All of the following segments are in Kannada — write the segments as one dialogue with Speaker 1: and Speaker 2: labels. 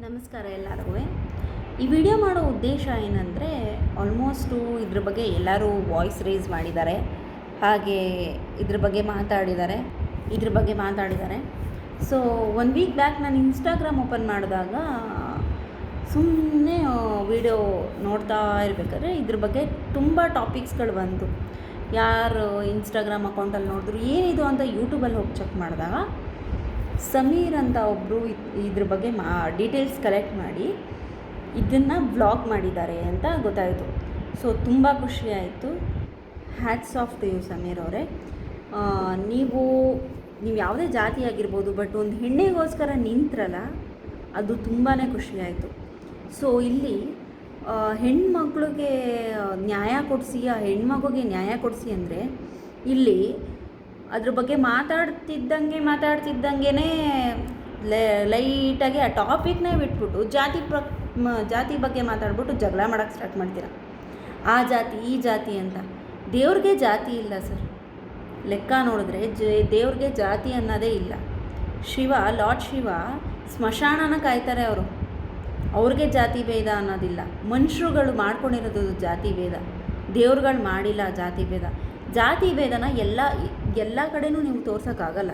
Speaker 1: ನಮಸ್ಕಾರ ಎಲ್ಲರಿಗೂ. ಈ ವಿಡಿಯೋ ಮಾಡೋ ಉದ್ದೇಶ ಏನಂದರೆ, ಆಲ್ಮೋಸ್ಟು ಇದ್ರ ಬಗ್ಗೆ ಎಲ್ಲರೂ ವಾಯ್ಸ್ ರೇಸ್ ಮಾಡಿದ್ದಾರೆ, ಹಾಗೆ ಇದ್ರ ಬಗ್ಗೆ ಮಾತಾಡಿದ್ದಾರೆ. ಸೊ 1 ವೀಕ್ ಬ್ಯಾಕ್ ನಾನು ಇನ್ಸ್ಟಾಗ್ರಾಮ್ ಓಪನ್ ಮಾಡಿದಾಗ ಸುಮ್ಮನೆ ವಿಡಿಯೋ ನೋಡ್ತಾ ಇರಬೇಕಾದ್ರೆ ಇದ್ರ ಬಗ್ಗೆ ತುಂಬ ಟಾಪಿಕ್ಸ್ಗಳು ಬಂತು. ಯಾರು ಇನ್ಸ್ಟಾಗ್ರಾಮ್ ಅಕೌಂಟಲ್ಲಿ ನೋಡಿದ್ರು ಏನಿದು ಅಂತ ಯೂಟ್ಯೂಬಲ್ಲಿ ಹೋಗಿ ಚೆಕ್ ಮಾಡಿದಾಗ ಸಮೀರ್ ಅಂತ ಒಬ್ಬರು ಇದ್ರ ಬಗ್ಗೆ ಡೀಟೇಲ್ಸ್ ಕಲೆಕ್ಟ್ ಮಾಡಿ ಇದನ್ನು ವ್ಲಾಗ್ ಮಾಡಿದ್ದಾರೆ ಅಂತ ಗೊತ್ತಾಯಿತು. ಸೊ ತುಂಬ ಖುಷಿಯಾಯಿತು. Hats off to you Sameer ಅವರೇ. ನೀವು ಯಾವುದೇ ಜಾತಿ ಆಗಿರ್ಬೋದು, ಬಟ್ ಒಂದು ಹೆಣ್ಣಿಗೋಸ್ಕರ ನಿಂತ್ರಲ್ಲ, ಅದು ತುಂಬಾ ಖುಷಿಯಾಯಿತು. ಸೊ ಇಲ್ಲಿ ಹೆಣ್ಮಕ್ಳಿಗೆ ನ್ಯಾಯ ಕೊಡಿಸಿ, ಆ ಹೆಣ್ಮಗುಗೆ ನ್ಯಾಯ ಕೊಡಿಸಿ ಅಂದರೆ ಇಲ್ಲಿ ಅದ್ರ ಬಗ್ಗೆ ಮಾತಾಡ್ತಿದ್ದಂಗೆ ಲೈಟಾಗಿ ಆ ಟಾಪಿಕ್ನೇ ಬಿಟ್ಬಿಟ್ಟು ಜಾತಿ ಬಗ್ಗೆ ಮಾತಾಡ್ಬಿಟ್ಟು ಜಗಳ ಮಾಡೋಕ್ಕೆ ಸ್ಟಾರ್ಟ್ ಮಾಡ್ತೀರ. ಆ ಜಾತಿ ಈ ಜಾತಿ ಅಂತ. ದೇವ್ರಿಗೆ ಜಾತಿ ಇಲ್ಲ ಸರ್. ಲೆಕ್ಕ ನೋಡಿದ್ರೆ ದೇವ್ರಿಗೆ ಜಾತಿ ಅನ್ನೋದೇ ಇಲ್ಲ. ಲಾರ್ಡ್ ಶಿವ ಸ್ಮಶಾನನ ಕಾಯ್ತಾರೆ ಅವರು. ಅವ್ರಿಗೆ ಜಾತಿ ಭೇದ ಅನ್ನೋದಿಲ್ಲ. ಮನುಷ್ಯರುಗಳು ಮಾಡ್ಕೊಂಡಿರೋದು ಜಾತಿ ಭೇದ. ದೇವ್ರುಗಳು ಮಾಡಿಲ್ಲ ಜಾತಿ ಭೇದನ ಎಲ್ಲ ಕಡೆನೂ ನೀವು ತೋರ್ಸೋಕ್ಕಾಗಲ್ಲ.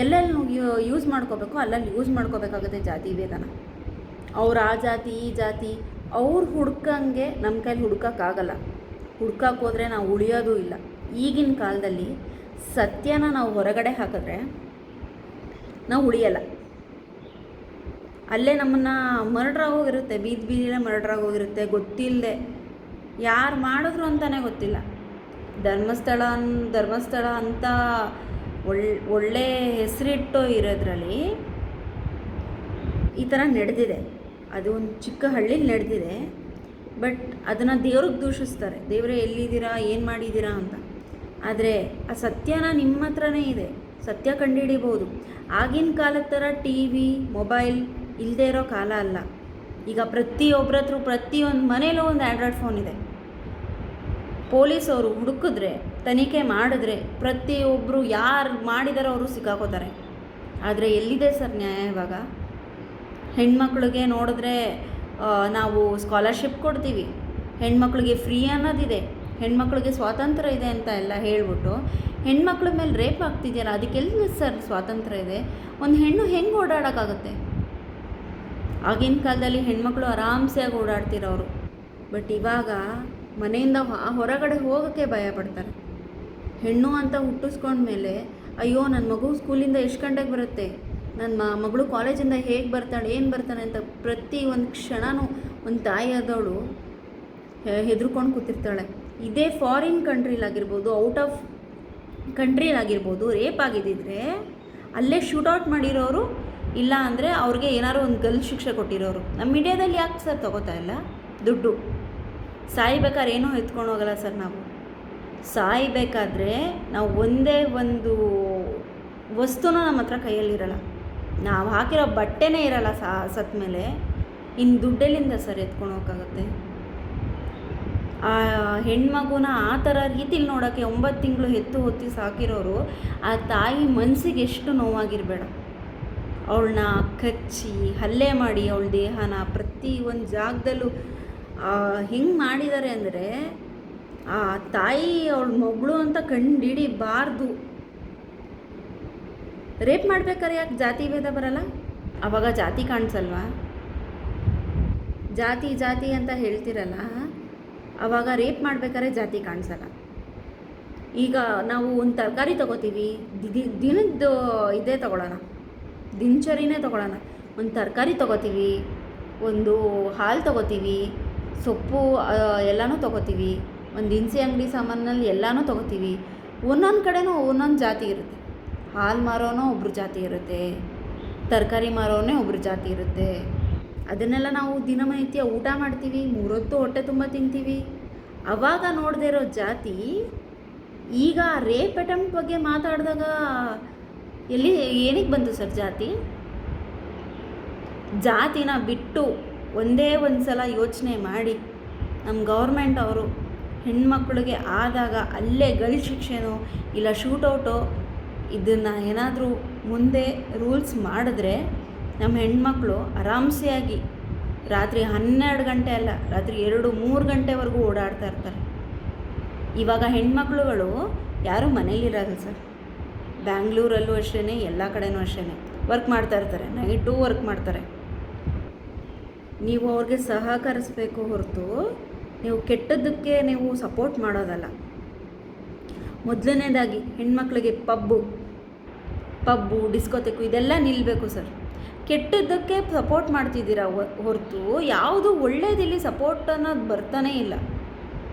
Speaker 1: ಎಲ್ಲೆಲ್ಲಿ ಯೂಸ್ ಮಾಡ್ಕೋಬೇಕು ಅಲ್ಲಲ್ಲಿ ಯೂಸ್ ಮಾಡ್ಕೋಬೇಕಾಗುತ್ತೆ ಜಾತಿ ಭೇದನ. ಅವ್ರು ಆ ಜಾತಿ ಈ ಜಾತಿ ಅವ್ರು ಹುಡ್ಕಂಗೆ ನಮ್ಮ ಕೈಲಿ ಹುಡ್ಕೋಕ್ಕಾಗಲ್ಲ. ಹುಡ್ಕಕ್ಕೆ ಹೋದರೆ ನಾವು ಉಳಿಯೋದೂ ಇಲ್ಲ. ಈಗಿನ ಕಾಲದಲ್ಲಿ ಸತ್ಯನ ನಾವು ಹೊರಗಡೆ ಹಾಕಿದ್ರೆ ನಾವು ಉಳಿಯಲ್ಲ. ಅಲ್ಲೇ ನಮ್ಮನ್ನು ಮರ್ಡ್ರಾಗೋಗಿರುತ್ತೆ, ಬೀದಿಲೇ ಮರ್ಡ್ರಾಗೋಗಿರುತ್ತೆ, ಗೊತ್ತಿಲ್ಲದೆ ಯಾರು ಮಾಡಿದ್ರು ಅಂತಲೇ ಗೊತ್ತಿಲ್ಲ. ಧರ್ಮಸ್ಥಳ ಅಂತ ಒಳ್ಳೆ ಹೆಸರಿಟ್ಟು ಇರೋದ್ರಲ್ಲಿ ಈ ಥರ ನಡೆದಿದೆ. ಅದು ಒಂದು ಚಿಕ್ಕ ಹಳ್ಳಿಲಿ ನಡೆದಿದೆ. ಬಟ್ ಅದನ್ನು ದೇವ್ರಿಗೆ ದೂಷಿಸ್ತಾರೆ. ದೇವರೇ ಎಲ್ಲಿದ್ದೀರಾ, ಏನು ಮಾಡಿದ್ದೀರಾ ಅಂತ. ಆದರೆ ಆ ಸತ್ಯನ ನಿಮ್ಮ ಹತ್ರನೇ ಇದೆ. ಸತ್ಯ ಕಂಡುಹಿಡಿಬೋದು. ಆಗಿನ ಕಾಲದ ಥರ TV ಮೊಬೈಲ್ ಇಲ್ಲದೇ ಇರೋ ಕಾಲ ಅಲ್ಲ. ಈಗ ಪ್ರತಿಯೊಬ್ಬರ ಹತ್ರ ಪ್ರತಿಯೊಂದು ಮನೇಲೂ ಒಂದು ಆ್ಯಂಡ್ರಾಯ್ಡ್ ಫೋನ್ ಇದೆ. ಪೊಲೀಸವರು ಹುಡುಕಿದ್ರೆ, ತನಿಖೆ ಮಾಡಿದ್ರೆ ಪ್ರತಿಯೊಬ್ಬರು ಯಾರು ಮಾಡಿದಾರೋ ಅವರು ಸಿಕ್ಕಾಕೋತಾರೆ. ಆದರೆ ಎಲ್ಲಿದೆ ಸರ್ ನ್ಯಾಯ ಇವಾಗ? ಹೆಣ್ಮಕ್ಳಿಗೆ ನೋಡಿದ್ರೆ ನಾವು ಸ್ಕಾಲರ್ಶಿಪ್ ಕೊಡ್ತೀವಿ, ಹೆಣ್ಮಕ್ಳಿಗೆ ಫ್ರೀ ಅನ್ನೋದಿದೆ, ಹೆಣ್ಮಕ್ಳಿಗೆ ಸ್ವಾತಂತ್ರ್ಯ ಇದೆ ಅಂತ ಎಲ್ಲ ಹೇಳ್ಬಿಟ್ಟು ಹೆಣ್ಮಕ್ಳ ಮೇಲೆ ರೇಪ್ ಆಗ್ತಿದೆಯಲ್ಲ, ಅದಕ್ಕೆಲ್ಲ ಸರ್ ಸ್ವಾತಂತ್ರ್ಯ ಇದೆ? ಒಂದು ಹೆಣ್ಣು ಹೆಂಗೆ ಓಡಾಡೋಕ್ಕಾಗುತ್ತೆ? ಆಗಿನ ಕಾಲದಲ್ಲಿ ಹೆಣ್ಮಕ್ಳು ಆರಾಮ್ಸೆಯಾಗಿ ಓಡಾಡ್ತಿರೋರು. ಬಟ್ ಇವಾಗ ಮನೆಯಿಂದ ಹೊರಗಡೆ ಹೋಗೋಕ್ಕೆ ಭಯ ಪಡ್ತಾರೆ. ಹೆಣ್ಣು ಅಂತ ಹುಟ್ಟಿಸ್ಕೊಂಡ್ಮೇಲೆ ಅಯ್ಯೋ ನನ್ನ ಮಗು ಸ್ಕೂಲಿಂದ ಎಷ್ಟು ಗಂಟೆಗೆ ಬರುತ್ತೆ, ನನ್ನ ಮಗಳು ಕಾಲೇಜಿಂದ ಹೇಗೆ ಬರ್ತಾಳೆ, ಏನು ಬರ್ತಾನೆ ಅಂತ ಪ್ರತಿ ಒಂದು ಕ್ಷಣವೂ ಒಂದು ತಾಯಿ ಆದವಳು ಹೆದರ್ಕೊಂಡು ಕೂತಿರ್ತಾಳೆ. ಇದೇ ಫಾರಿನ್ ಕಂಟ್ರಿಲಾಗಿರ್ಬೋದು, ಔಟ್ ಆಫ್ ಕಂಟ್ರಿಲಾಗಿರ್ಬೋದು, ರೇಪ್ ಆಗಿದ್ದಿದ್ರೆ ಅಲ್ಲೇ ಶೂಟೌಟ್ ಮಾಡಿರೋರು, ಇಲ್ಲ ಅಂದರೆ ಅವ್ರಿಗೆ ಏನಾದ್ರು ಒಂದು ಗಲ್ಲು ಶಿಕ್ಷೆ ಕೊಟ್ಟಿರೋರು. ನಮ್ಮ ಇಂಡಿಯಾದಲ್ಲಿ ಯಾಕೆ ಸರ್ ತಗೋತಾ ಇಲ್ಲ ದುಡ್ಡು? ಸಾಯ್ಬೇಕಾದ್ರೆ ಏನೂ ಎತ್ಕೊಂಡು ಹೋಗಲ್ಲ ಸರ್. ನಾವು ಸಾಯ್ಬೇಕಾದ್ರೆ ನಾವು ಒಂದೇ ಒಂದು ವಸ್ತುನೂ ನಮ್ಮ ಹತ್ರ ಕೈಯಲ್ಲಿರಲ್ಲ. ನಾವು ಹಾಕಿರೋ ಬಟ್ಟೆನೇ ಇರಲ್ಲ ಸತ್ತ ಮೇಲೆ. ಇನ್ನು ದುಡ್ಡೆಲ್ಲಿಂದ ಸರ್ ಎತ್ಕೊಂಡು ಹೋಗೋಕ್ಕಾಗುತ್ತೆ? ಆ ಹೆಣ್ಮಗುನ ಆ ಥರ ರೀತಿಲಿ ನೋಡೋಕ್ಕೆ 9 ತಿಂಗಳು ಹೊತ್ತಿ ಸಾಕಿರೋರು, ಆ ತಾಯಿ ಮನಸ್ಸಿಗೆ ಎಷ್ಟು ನೋವಾಗಿರಬೇಡ. ಅವಳನ್ನ ಕಚ್ಚಿ ಹಲ್ಲೆ ಮಾಡಿ ಅವಳ ದೇಹನ ಪ್ರತಿ ಒಂದು ಜಾಗದಲ್ಲೂ ಹೆಂಗೆ ಮಾಡಿದ್ದಾರೆ ಅಂದರೆ, ಆ ತಾಯಿ ಅವಳ ಮಗಳು ಅಂತ ಕಂಡುಹಿಡಿಬಾರ್ದು. ರೇಪ್ ಮಾಡ್ಬೇಕಾದ್ರೆ ಯಾಕೆ ಜಾತಿ ಭೇದ ಬರಲ್ಲ? ಆವಾಗ ಜಾತಿ ಕಾಣಿಸಲ್ವಾ? ಜಾತಿ ಅಂತ ಹೇಳ್ತಿರಲ್ಲ, ಆವಾಗ ರೇಪ್ ಮಾಡ್ಬೇಕಾದ್ರೆ ಜಾತಿ ಕಾಣಿಸಲ್ಲ. ಈಗ ನಾವು ಒಂದು ತರಕಾರಿ ತೊಗೋತೀವಿ, ದಿನದ್ದು ಇದೇ ತೊಗೊಳ್ಳೋಣ, ದಿನಚರಿನೇ ತೊಗೊಳ್ಳೋಣ. ಒಂದು ತರಕಾರಿ ತೊಗೋತೀವಿ, ಒಂದು ಹಾಲು ತೊಗೋತೀವಿ, ಸೊಪ್ಪು ಎಲ್ಲನೂ ತೊಗೋತೀವಿ, ಒಂದು ದಿನಸಿ ಅಂಗಡಿ ಸಾಮಾನಲ್ಲಿ ಎಲ್ಲನೂ ತೊಗೋತೀವಿ. ಒಂದೊಂದು ಕಡೆನೂ ಒಂದೊಂದು ಜಾತಿ ಇರುತ್ತೆ. ಹಾಲು ಮಾರೋನೋ ಒಬ್ಬರು ಜಾತಿ ಇರುತ್ತೆ, ತರಕಾರಿ ಮಾರೋನೇ ಒಬ್ಬರು ಜಾತಿ ಇರುತ್ತೆ. ಅದನ್ನೆಲ್ಲ ನಾವು ದಿನನಿತ್ಯ ಊಟ ಮಾಡ್ತೀವಿ, 3 ಹೊತ್ತು ಹೊಟ್ಟೆ ತುಂಬ ತಿಂತೀವಿ. ಆವಾಗ ನೋಡದೇ ಇರೋ ಜಾತಿ ಈಗ ರೇಪ್ ಅಟೆಂಪ್ಟ್ ಬಗ್ಗೆ ಮಾತಾಡಿದಾಗ ಏನಕ್ಕೆ ಬಂತು ಸರ್ ಜಾತಿ? ಜಾತಿನ ಬಿಟ್ಟು ಒಂದೇ ಒಂದು ಸಲ ಯೋಚನೆ ಮಾಡಿ, ನಮ್ಮ ಗೌರ್ಮೆಂಟ್ ಅವರು ಹೆಣ್ಮಕ್ಳಿಗೆ ಆದಾಗ ಅಲ್ಲೇ ಗಲ್ಲು ಶಿಕ್ಷೆನೋ ಇಲ್ಲ ಶೂಟೌಟೋ ಇದನ್ನು ಏನಾದರೂ ಮುಂದೆ ರೂಲ್ಸ್ ಮಾಡಿದ್ರೆ ನಮ್ಮ ಹೆಣ್ಮಕ್ಳು ಆರಾಮ್ಸೆಯಾಗಿ ರಾತ್ರಿ 12 ಗಂಟೆ ಅಲ್ಲ, ರಾತ್ರಿ 2-3 ಗಂಟೆವರೆಗೂ ಓಡಾಡ್ತಾ ಇರ್ತಾರೆ. ಇವಾಗ ಹೆಣ್ಮಕ್ಳುಗಳು ಯಾರೂ ಮನೇಲಿರಲ್ಲ ಸರ್. ಬ್ಯಾಂಗ್ಳೂರಲ್ಲೂ ಅಷ್ಟೇ, ಎಲ್ಲ ಕಡೆನೂ ಅಷ್ಟೇ ವರ್ಕ್ ಮಾಡ್ತಾ ಇರ್ತಾರೆ, ನೈಟೂ ವರ್ಕ್ ಮಾಡ್ತಾರೆ. ನೀವು ಅವ್ರಿಗೆ ಸಹಕರಿಸಬೇಕು ಹೊರತು ನೀವು ಕೆಟ್ಟದ್ದಕ್ಕೆ ನೀವು ಸಪೋರ್ಟ್ ಮಾಡೋದಲ್ಲ. ಮೊದಲನೇದಾಗಿ ಹೆಣ್ಮಕ್ಳಿಗೆ ಪಬ್ಬು ಡಿಸ್ಕೋತೆಕ್ಕು ಇದೆಲ್ಲ ನಿಲ್ಲಬೇಕು ಸರ್. ಕೆಟ್ಟದ್ದಕ್ಕೆ ಸಪೋರ್ಟ್ ಮಾಡ್ತಿದ್ದೀರಾ ಹೊರತು ಯಾವುದು ಒಳ್ಳೇದಿಲ್ಲಿ ಸಪೋರ್ಟ್ ಅನ್ನೋದು ಬರ್ತಾನೇ ಇಲ್ಲ.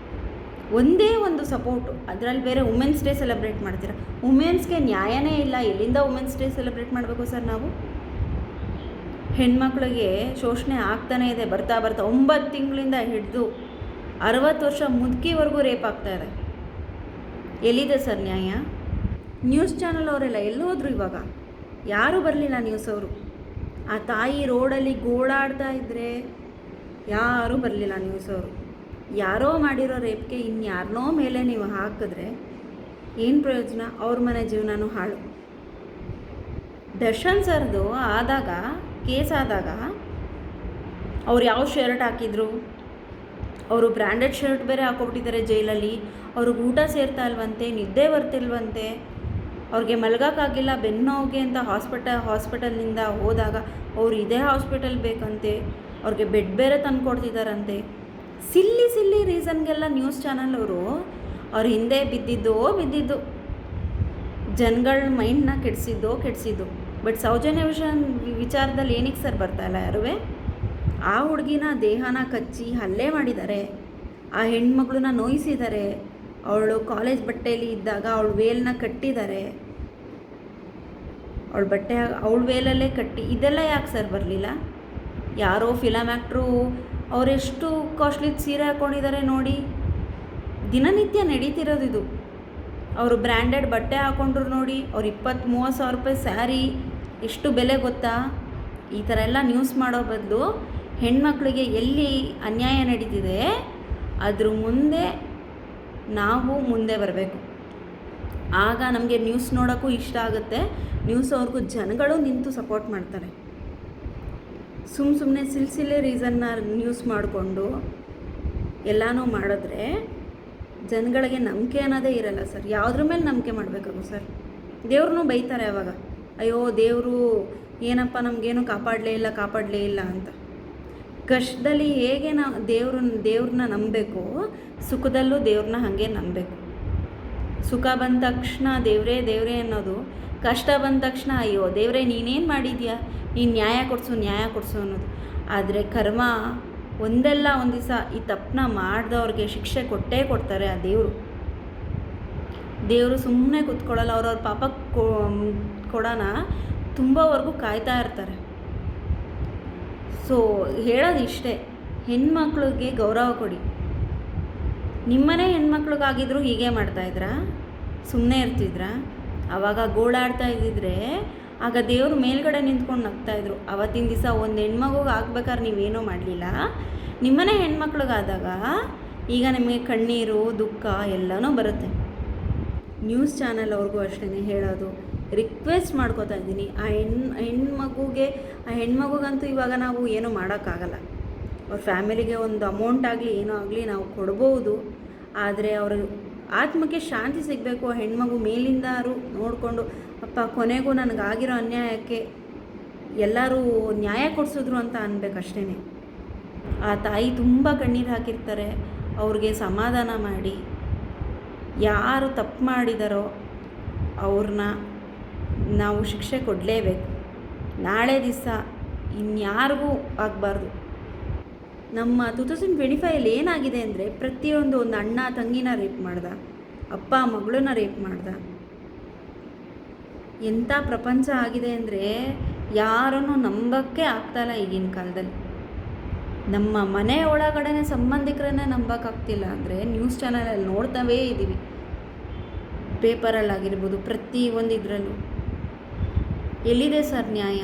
Speaker 1: ಒಂದೇ ಒಂದು ಸಪೋರ್ಟು, ಅದರಲ್ಲಿ ಬೇರೆ ವುಮೆನ್ಸ್ ಡೇ ಸೆಲೆಬ್ರೇಟ್ ಮಾಡ್ತೀರಾ. ವುಮೆನ್ಸ್ಗೆ ನ್ಯಾಯನೇ ಇಲ್ಲ. ಎಲ್ಲಿಂದ ವುಮೆನ್ಸ್ ಡೇ ಸೆಲೆಬ್ರೇಟ್ ಮಾಡಬೇಕು ಸರ್ ನಾವು? ಹೆಣ್ಮಕ್ಳಿಗೆ ಶೋಷಣೆ ಆಗ್ತಾನೇ ಇದೆ. ಬರ್ತಾ 9 ತಿಂಗಳಿಂದ ಹಿಡಿದು 60 ವರ್ಷ ಮುದುಕಿವರೆಗೂ ರೇಪ್ ಆಗ್ತಾಯಿದೆ. ಎಲ್ಲಿದೆ ಸರ್ ನ್ಯಾಯ? ನ್ಯೂಸ್ ಚಾನಲ್ ಅವರೆಲ್ಲ ಎಲ್ಲಿ ಹೋದ್ರು? ಇವಾಗ ಯಾರೂ ಬರಲಿಲ್ಲ ನ್ಯೂಸ್ ಅವರು. ಆ ತಾಯಿ ರೋಡಲ್ಲಿ ಗೋಳಾಡ್ತಾ ಇದ್ದರೆ ಯಾರೂ ಬರಲಿಲ್ಲ ನ್ಯೂಸ್ ಅವರು. ಯಾರೋ ಮಾಡಿರೋ ರೇಪ್ಗೆ ಇನ್ಯಾರನೋ ಮೇಲೆ ನೀವು ಹಾಕಿದ್ರೆ ಏನು ಪ್ರಯೋಜನ? ಅವ್ರ ಮನೆ ಜೀವನನೂ ಹಾಳು. ದರ್ಶನ್ ಸರ್ದು ಆದಾಗ ಕೇಸ್ ಆದಾಗ ಅವ್ರು ಯಾವ ಶರ್ಟ್ ಹಾಕಿದ್ರು? ಅವರು ಬ್ರ್ಯಾಂಡೆಡ್ ಶರ್ಟ್ ಬೇರೆ ಹಾಕೊಬಿಟ್ಟಿದ್ದಾರೆ ಜೈಲಲ್ಲಿ. ಅವ್ರಿಗೆ ಊಟ ಸೇರ್ತಾ ಇಲ್ವಂತೆ, ನಿದ್ದೆ ಬರ್ತಿಲ್ವಂತೆ, ಅವ್ರಿಗೆ ಮಲಗೋಕ್ಕಾಗಿಲ್ಲ ಬೆನ್ನೋವಿಗೆ ಅಂತ ಹಾಸ್ಪಿಟಲ್ನಿಂದ ಹೋದಾಗ ಅವ್ರು ಇದೇ ಹಾಸ್ಪಿಟಲ್ ಬೇಕಂತೆ, ಅವ್ರಿಗೆ ಬೆಡ್ ಬೇರೆ ತಂದು ಕೊಡ್ತಿದ್ದಾರಂತೆ. ಸಿಲ್ಲಿ ರೀಸನ್ಗೆಲ್ಲ ನ್ಯೂಸ್ ಚಾನಲ್ ಅವರು ಅವ್ರ ಹಿಂದೆ ಬಿದ್ದಿದ್ದು ಜನಗಳ ಮೈಂಡ್ನ ಕೆಡಿಸಿದ್ದು. ಬಟ್ ಸೌಜನ್ಯ ವಿಚಾರದಲ್ಲಿ ಏನಕ್ಕೆ ಸರ್ ಬರ್ತಾಯಿಲ್ಲ ಯಾರೂ? ಆ ಹುಡುಗಿನ ದೇಹನ ಕಚ್ಚಿ ಹಲ್ಲೆ ಮಾಡಿದ್ದಾರೆ, ಆ ಹೆಣ್ಮಗಳನ್ನ ನೋಯಿಸಿದ್ದಾರೆ, ಅವಳು ಕಾಲೇಜ್ ಬಟ್ಟೆಯಲ್ಲಿ ಇದ್ದಾಗ ಅವಳ ವೇಲನ್ನ ಕಟ್ಟಿದ್ದಾರೆ, ಅವಳ ವೇಲಲ್ಲೇ ಕಟ್ಟಿ. ಇದೆಲ್ಲ ಯಾಕೆ ಸರ್ ಬರಲಿಲ್ಲ? ಯಾರೋ ಫಿಲಮ್ ಆ್ಯಕ್ಟ್ರು ಅವರೆಷ್ಟು ಕಾಸ್ಟ್ಲಿ ಸೀರೆ ಹಾಕ್ಕೊಂಡಿದ್ದಾರೆ ನೋಡಿ. ದಿನನಿತ್ಯ ನಡೀತಿರೋದಿದು. ಅವರು ಬ್ರ್ಯಾಂಡೆಡ್ ಬಟ್ಟೆ ಹಾಕ್ಕೊಂಡ್ರು ನೋಡಿ, ಅವ್ರು 20-30 ಸಾವಿರ ರೂಪಾಯಿ ಸ್ಯಾರಿ ಎಷ್ಟು ಬೆಲೆ ಗೊತ್ತಾ? ಈ ಥರ ಎಲ್ಲ ನ್ಯೂಸ್ ಮಾಡೋ ಬದಲು ಹೆಣ್ಮಕ್ಳಿಗೆ ಎಲ್ಲಿ ಅನ್ಯಾಯ ನಡೀತಿದೆ ಅದ್ರ ಮುಂದೆ ನಾವು ಮುಂದೆ ಬರಬೇಕು. ಆಗ ನಮಗೆ ನ್ಯೂಸ್ ನೋಡೋಕ್ಕೂ ಇಷ್ಟ ಆಗುತ್ತೆ, ನ್ಯೂಸ್ ಅವ್ರಿಗೂ ಜನಗಳು ನಿಂತು ಸಪೋರ್ಟ್ ಮಾಡ್ತಾರೆ. ಸುಮ್ಮನೆ ಸಿಲ್ಸಿಲೆ ರೀಸನ್ನ ನ್ಯೂಸ್ ಮಾಡಿಕೊಂಡು ಎಲ್ಲನೂ ಮಾಡಿದ್ರೆ ಜನಗಳಿಗೆ ನಂಬಿಕೆ ಅನ್ನೋದೇ ಇರಲ್ಲ ಸರ್. ಯಾವುದ್ರ ಮೇಲೆ ನಂಬಿಕೆ ಮಾಡಬೇಕಾಗು ಸರ್? ದೇವ್ರನ್ನೂ ಬೈತಾರೆ ಅವಾಗ, ಅಯ್ಯೋ ದೇವರು ಏನಪ್ಪ ನಮಗೇನು ಕಾಪಾಡಲೇ ಇಲ್ಲ ಅಂತ. ಕಷ್ಟದಲ್ಲಿ ಹೇಗೆ ನಾವು ದೇವ್ರನ್ನ ನಂಬಬೇಕು, ಸುಖದಲ್ಲೂ ದೇವ್ರನ್ನ ಹಾಗೆ ನಂಬಬೇಕು. ಸುಖ ಬಂದ ತಕ್ಷಣ ದೇವರೇ ಅನ್ನೋದು, ಕಷ್ಟ ಬಂದ ತಕ್ಷಣ ಅಯ್ಯೋ ದೇವರೇ ನೀನೇನು ಮಾಡಿದ್ಯಾ, ನೀನು ನ್ಯಾಯ ಕೊಡಿಸು ಅನ್ನೋದು. ಆದರೆ ಕರ್ಮ ಒಂದಲ್ಲ ಒಂದು ದಿವಸ ಈ ತಪ್ಪನ್ನ ಮಾಡಿದವ್ರಿಗೆ ಶಿಕ್ಷೆ ಕೊಟ್ಟೇ ಕೊಡ್ತಾರೆ ಆ ದೇವರು ಸುಮ್ಮನೆ ಕೂತ್ಕೊಳ್ಳಲ್ಲ. ಅವ್ರವ್ರ ಪಾಪ ಕೊಡೋಣ ತುಂಬವರೆಗೂ ಕಾಯ್ತಾ ಇರ್ತಾರೆ. ಸೊ ಹೇಳೋದು ಇಷ್ಟೇ, ಹೆಣ್ಮಕ್ಳಿಗೆ ಗೌರವ ಕೊಡಿ. ನಿಮ್ಮನೆ ಹೆಣ್ಮಕ್ಳಿಗಾಗಿದ್ರು ಹೀಗೆ ಮಾಡ್ತಾಯಿದ್ರಾ? ಸುಮ್ಮನೆ ಇರ್ತಿದ್ರಾ? ಆವಾಗ ಗೋಳಾಡ್ತಾ ಇದ್ದಿದ್ರೆ ಆಗ ದೇವರು ಮೇಲ್ಗಡೆ ನಿಂತ್ಕೊಂಡು ನಗ್ತಾಯಿದ್ರು. ಅವತ್ತಿನ ದಿವಸ ಒಂದು ಹೆಣ್ಮಗುಗೆ ಆಗ್ಬೇಕಾದ್ರೆ ನೀವೇನೂ ಮಾಡಲಿಲ್ಲ, ನಿಮ್ಮನೆ ಹೆಣ್ಮಕ್ಳಿಗಾದಾಗ ಈಗ ನಿಮಗೆ ಕಣ್ಣೀರು ದುಃಖ ಎಲ್ಲನೂ ಬರುತ್ತೆ. ನ್ಯೂಸ್ ಚಾನಲ್ ಅವ್ರಿಗೂ ಅಷ್ಟೇ ಹೇಳೋದು, ರಿಕ್ವೆಸ್ಟ್ ಮಾಡ್ಕೋತಾ ಇದ್ದೀನಿ. ಆ ಹೆಣ್ಮಗುಗಂತೂ ಇವಾಗ ನಾವು ಏನೂ ಮಾಡೋಕ್ಕಾಗಲ್ಲ. ಅವ್ರ ಫ್ಯಾಮಿಲಿಗೆ ಒಂದು ಅಮೌಂಟ್ ಆಗಲಿ ಏನೋ ಆಗಲಿ ನಾವು ಕೊಡ್ಬೋದು, ಆದರೆ ಅವ್ರ ಆತ್ಮಕ್ಕೆ ಶಾಂತಿ ಸಿಗಬೇಕು. ಆ ಹೆಣ್ಮಗು ಮೇಲಿಂದಾರು ನೋಡಿಕೊಂಡು ಅಪ್ಪ ಕೊನೆಗೂ ನನಗಾಗಿರೋ ಅನ್ಯಾಯಕ್ಕೆ ಎಲ್ಲರೂ ನ್ಯಾಯ ಕೊಡಿಸಿದ್ರು ಅಂತ ಅನ್ಬೇಕಷ್ಟೇ. ಆ ತಾಯಿ ತುಂಬ ಕಣ್ಣೀರು ಹಾಕಿರ್ತಾರೆ, ಅವ್ರಿಗೆ ಸಮಾಧಾನ ಮಾಡಿ. ಯಾರು ತಪ್ಪು ಮಾಡಿದಾರೋ ಅವ್ರನ್ನ ನಾವು ಶಿಕ್ಷೆ ಕೊಡಲೇಬೇಕು. ನಾಳೆ ದಿವಸ ಇನ್ಯಾರಿಗೂ ಆಗಬಾರ್ದು. ನಮ್ಮ 2025 ಏನಾಗಿದೆ ಅಂದರೆ ಪ್ರತಿಯೊಂದು ಒಂದು ಅಣ್ಣ ತಂಗಿನ ರೇಪ್ ಮಾಡ್ದ, ಅಪ್ಪ ಮಗಳನ್ನ ರೇಪ್ ಮಾಡ್ದ. ಎಂಥ ಪ್ರಪಂಚ ಆಗಿದೆ ಅಂದರೆ ಯಾರನ್ನು ನಂಬೋಕ್ಕೆ ಆಗ್ತಾಯಿಲ್ಲ ಈಗಿನ ಕಾಲದಲ್ಲಿ. ನಮ್ಮ ಮನೆ ಒಳಗಡೆ ಸಂಬಂಧಿಕರನ್ನೇ ನಂಬೋಕ್ಕಾಗ್ತಿಲ್ಲ ಅಂದರೆ ನ್ಯೂಸ್ ಚಾನಲಲ್ಲಿ ನೋಡ್ತಾವೇ ಇದ್ದೀವಿ, ಪೇಪರಲ್ಲಾಗಿರ್ಬೋದು, ಪ್ರತಿಯೊಂದು ಇದರಲ್ಲೂ. ಎಲ್ಲಿದೆ ಸರ್ ನ್ಯಾಯ?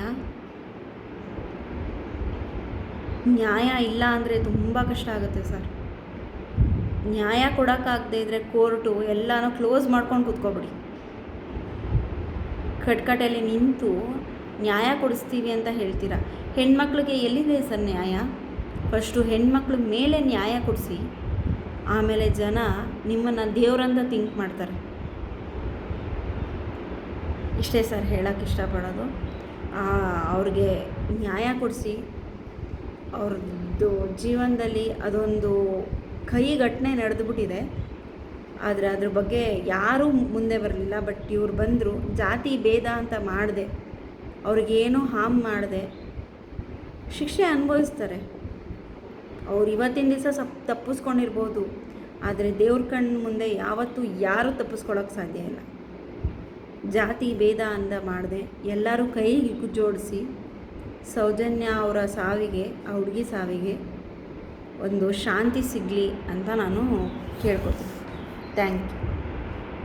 Speaker 1: ನ್ಯಾಯ ಇಲ್ಲ ಅಂದರೆ ತುಂಬ ಕಷ್ಟ ಆಗುತ್ತೆ ಸರ್. ನ್ಯಾಯ ಕೊಡೋಕ್ಕಾಗದೇ ಇದ್ದರೆ ಕೋರ್ಟು ಎಲ್ಲನೂ ಕ್ಲೋಸ್ ಮಾಡ್ಕೊಂಡು ಕೂತ್ಕೊಬಿಡಿ. ಕಟ್ಕಟೆಯಲ್ಲಿ ನಿಂತು ನ್ಯಾಯ ಕೊಡಿಸ್ತೀವಿ ಅಂತ ಹೇಳ್ತೀರಾ. ಹೆಣ್ಮಕ್ಳಿಗೆ ಎಲ್ಲಿದೆ ಸರ್ ನ್ಯಾಯ? ಫಸ್ಟು ಹೆಣ್ಮಕ್ಳ ಮೇಲೆ ನ್ಯಾಯ ಕೊಡಿಸಿ, ಆಮೇಲೆ ಜನ ನಿಮ್ಮನ್ನು ದೇವರಂತ ಥಿಂಕ್ ಮಾಡ್ತಾರೆ. ಇಷ್ಟೇ ಸರ್ ಹೇಳೋಕ್ಕೆ ಇಷ್ಟಪಡೋದು. ಅವ್ರಿಗೆ ನ್ಯಾಯ ಕೊಡಿಸಿ, ಅವ್ರದ್ದು ಜೀವನದಲ್ಲಿ ಅದೊಂದು ಕಹಿ ಘಟನೆ ನಡೆದುಬಿಟ್ಟಿದೆ. ಆದರೆ ಅದ್ರ ಬಗ್ಗೆ ಯಾರೂ ಮುಂದೆ ಬರಲಿಲ್ಲ. ಬಟ್ ಇವ್ರು ಬಂದರು, ಜಾತಿ ಭೇದ ಅಂತ ಮಾಡದೆ, ಅವ್ರಿಗೇನೂ ಹಾರ್ಮ್ ಮಾಡದೆ ಶಿಕ್ಷೆ ಅನುಭವಿಸ್ತಾರೆ. ಅವ್ರು ಇವತ್ತಿನ ದಿವಸ ತಪ್ಪಿಸ್ಕೊಂಡಿರ್ಬೋದು, ಆದರೆ ದೇವ್ರ ಕಣ್ಣು ಮುಂದೆ ಯಾವತ್ತೂ ಯಾರೂ ತಪ್ಪಿಸ್ಕೊಳ್ಳೋಕ್ಕೆ ಸಾಧ್ಯ ಇಲ್ಲ. ಜಾತಿ ಭೇದ ಅಂತ ಮಾಡದೆ ಎಲ್ಲರೂ ಕೈ ಜೋಡಿಸಿ ಸೌಜನ್ಯ ಅವರ ಸಾವಿಗೆ, ಆ ಹುಡುಗಿ ಸಾವಿಗೆ ಒಂದು ಶಾಂತಿ ಸಿಗಲಿ ಅಂತ ನಾನು ಕೇಳ್ಕೊತೀನಿ. Thank you.